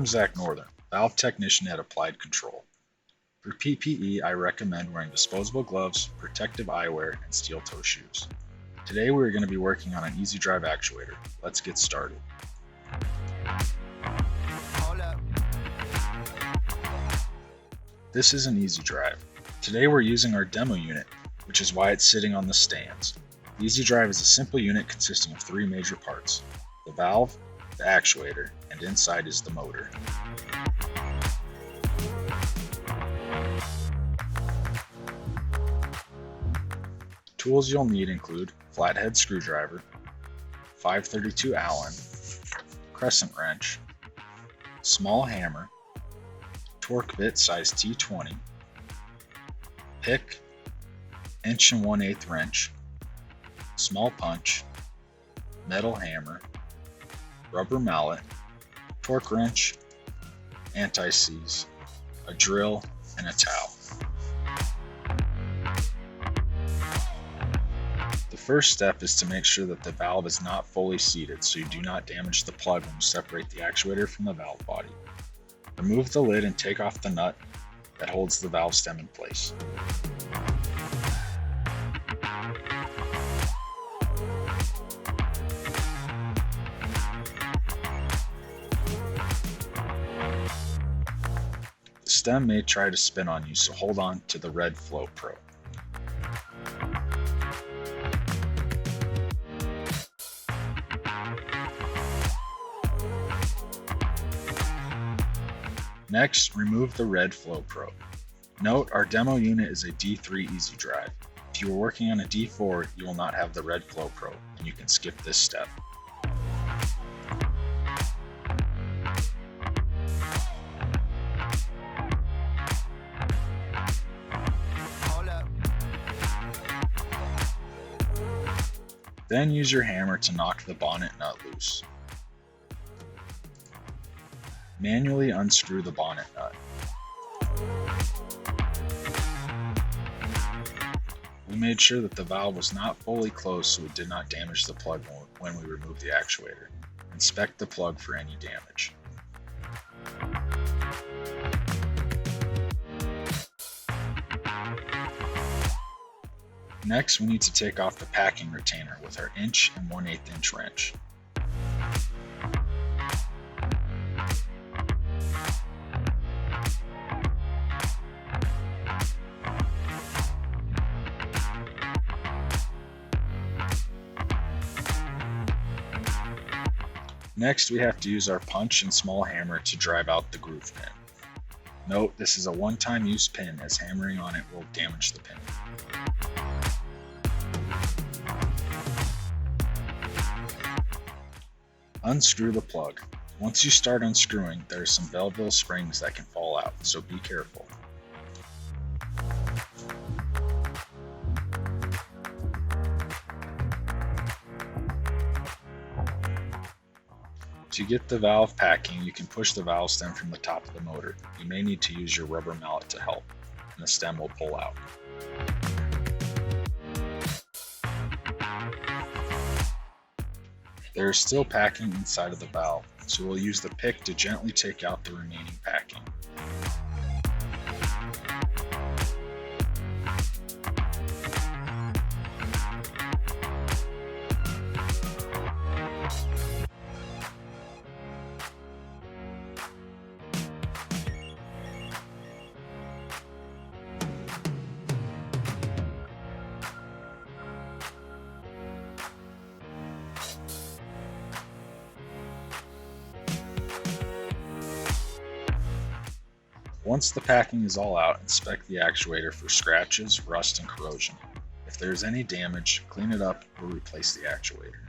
I'm Zach Northern, valve technician at Applied Control. For PPE, I recommend wearing disposable gloves, protective eyewear, and steel-toe shoes. Today we're going to be working on an EasyDrive actuator. Let's get started. This is an EasyDrive. Today we're using our demo unit, which is why it's sitting on the stands. The EasyDrive is a simple unit consisting of three major parts: the valve, the actuator, and inside is the motor. Tools you'll need include flathead screwdriver, 532 Allen, crescent wrench, small hammer, torque bit size T20, pick, 1 1/8" wrench, small punch, metal hammer, rubber mallet, torque wrench, anti-seize, a drill, and a towel. The first step is to make sure that the valve is not fully seated so you do not damage the plug when you separate the actuator from the valve body. Remove the lid and take off the nut that holds the valve stem in place. The stem may try to spin on you, so hold on to the red Flow Pro. Next, remove the red Flow Pro. Note, our demo unit is a D3 EasyDrive. If you are working on a D4, you will not have the red Flow Pro, and you can skip this step. Then use your hammer to knock the bonnet nut loose. Manually unscrew the bonnet nut. We made sure that the valve was not fully closed so it did not damage the plug when we removed the actuator. Inspect the plug for any damage. Next, we need to take off the packing retainer with our 1 1/8" wrench. Next, we have to use our punch and small hammer to drive out the groove pin. Note, this is a one-time use pin, as hammering on it will damage the pin. Unscrew the plug. Once you start unscrewing, there are some Belleville springs that can fall out, so be careful. To get the valve packing, you can push the valve stem from the top of the motor. You may need to use your rubber mallet to help, and the stem will pull out. There is still packing inside of the valve, so we'll use the pick to gently take out the remaining packing. Once the packing is all out, inspect the actuator for scratches, rust, and corrosion. If there is any damage, clean it up or replace the actuator.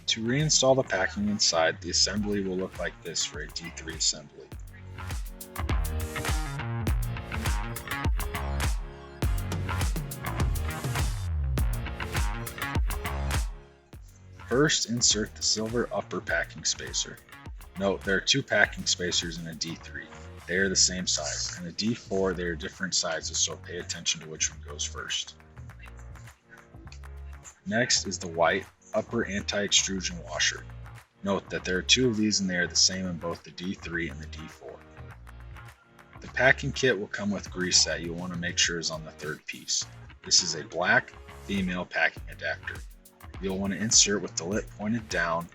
To reinstall the packing inside, the assembly will look like this for a D3 assembly. First, insert the silver upper packing spacer. Note, there are two packing spacers in a D3. They are the same size. In a D4, they are different sizes, so pay attention to which one goes first. Next is the white upper anti-extrusion washer. Note that there are two of these and they are the same in both the D3 and the D4. The packing kit will come with grease that you'll want to make sure is on the third piece. This is a black female packing adapter. You'll want to insert with the lip pointed down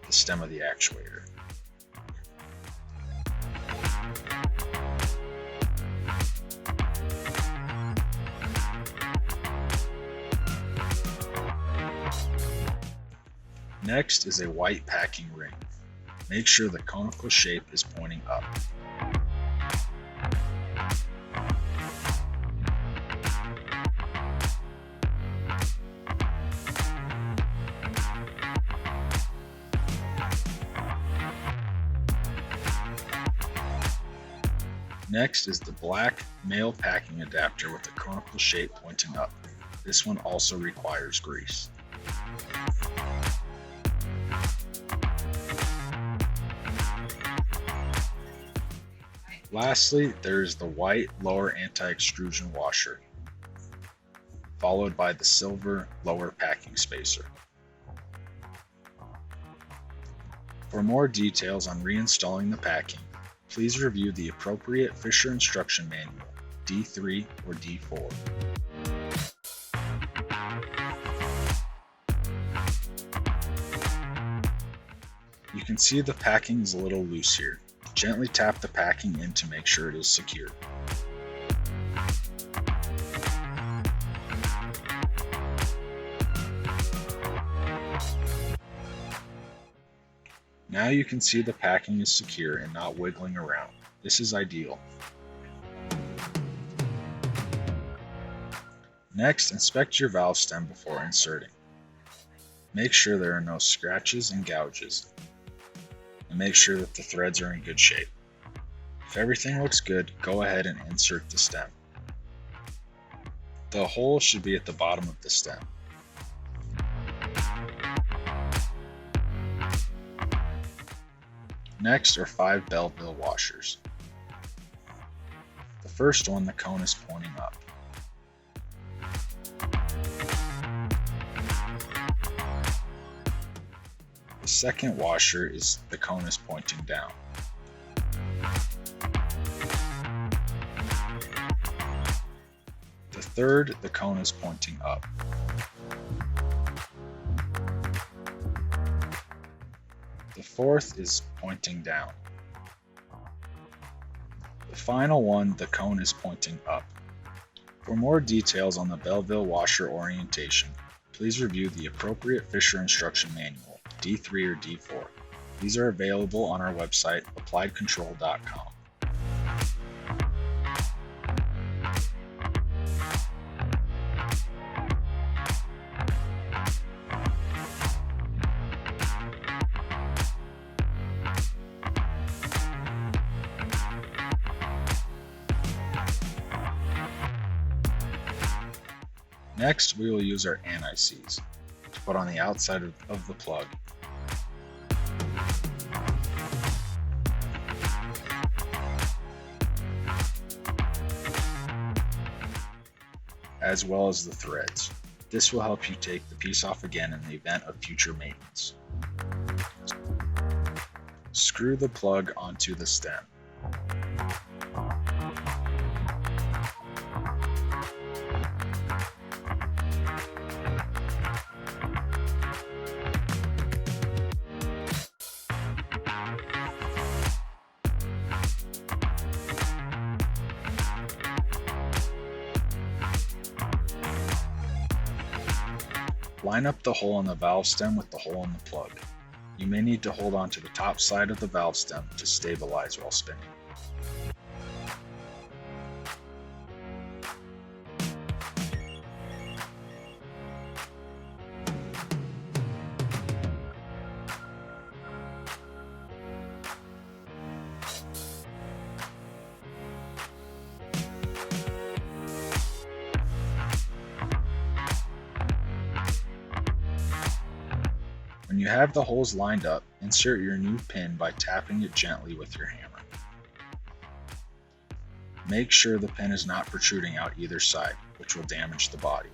the stem of the actuator. Next is a white packing ring. Make sure the conical shape is pointing up. Next is the black male packing adapter with the conical shape pointing up. This one also requires grease. Lastly, there is the white lower anti-extrusion washer, followed by the silver lower packing spacer. For more details on reinstalling the packing, please review the appropriate Fisher instruction manual, D3 or D4. You can see the packing is a little loose here. Gently tap the packing in to make sure it is secure. Now you can see the packing is secure and not wiggling around. This is ideal. Next, inspect your valve stem before inserting. Make sure there are no scratches and gouges, and make sure that the threads are in good shape. If everything looks good, go ahead and insert the stem. The hole should be at the bottom of the stem. Next are 5 Belleville washers. The first one, the cone is pointing up. The second washer is the cone is pointing down. The third, the cone is pointing up. The fourth is pointing down. The final one, the cone is pointing up. For more details on the Belleville washer orientation, please review the appropriate Fisher instruction manual, D3 or D4. These are available on our website, appliedcontrol.com. Next, we will use our anti-seize to put on the outside of the plug. As well as the threads. This will help you take the piece off again in the event of future maintenance. Screw the plug onto the stem. Line up the hole in the valve stem with the hole in the plug. You may need to hold on to the top side of the valve stem to stabilize while spinning. When you have the holes lined up, insert your new pin by tapping it gently with your hammer. Make sure the pin is not protruding out either side, which will damage the body.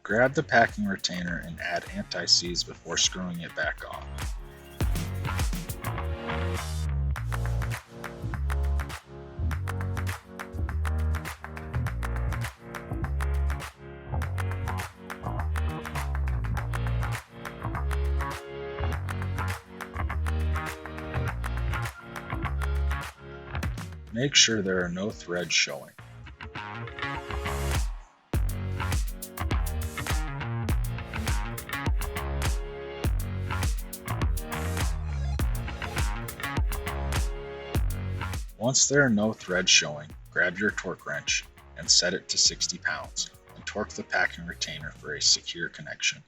Grab the packing retainer and add anti-seize before screwing it back on. Make sure there are no threads showing. Once there are no threads showing, grab your torque wrench and set it to 60 pounds and torque the packing retainer for a secure connection.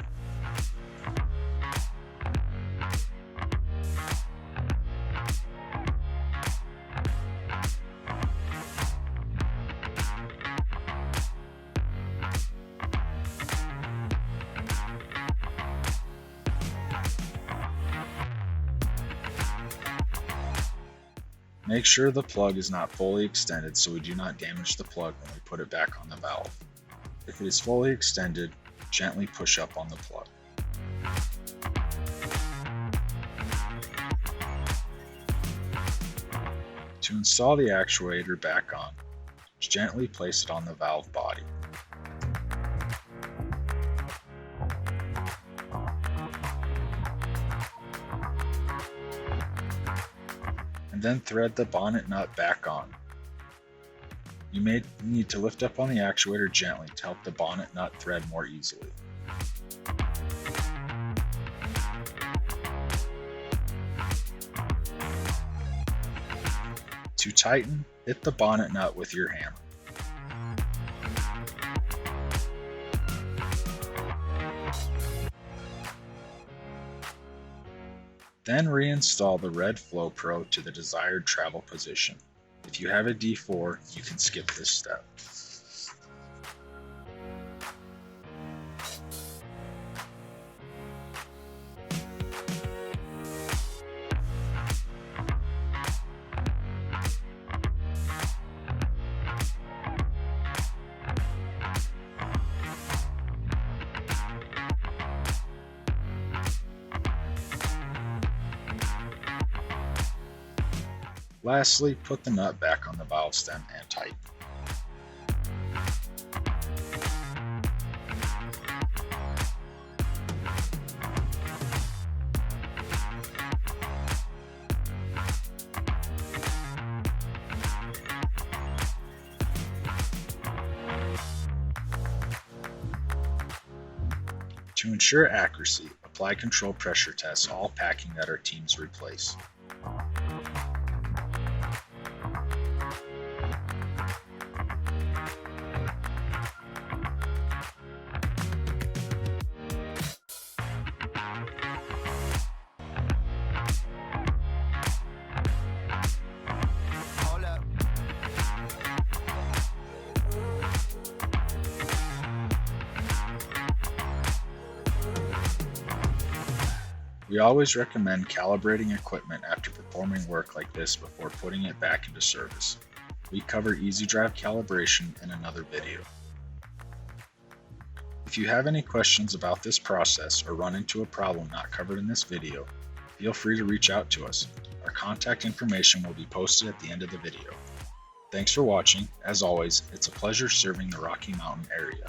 Make sure the plug is not fully extended so we do not damage the plug when we put it back on the valve. If it is fully extended, gently push up on the plug. To install the actuator back on, gently place it on the valve body. And then thread the bonnet nut back on. You may need to lift up on the actuator gently to help the bonnet nut thread more easily. To tighten, hit the bonnet nut with your hammer. Then reinstall the red flow probe to the desired travel position. If you have a D4, you can skip this step. Lastly, put the nut back on the valve stem and tighten. To ensure accuracy, apply control pressure tests all packing that our teams replace. We always recommend calibrating equipment after performing work like this before putting it back into service. We cover EasyDrive calibration in another video. If you have any questions about this process or run into a problem not covered in this video, feel free to reach out to us. Our contact information will be posted at the end of the video. Thanks for watching. As always, it's a pleasure serving the Rocky Mountain area.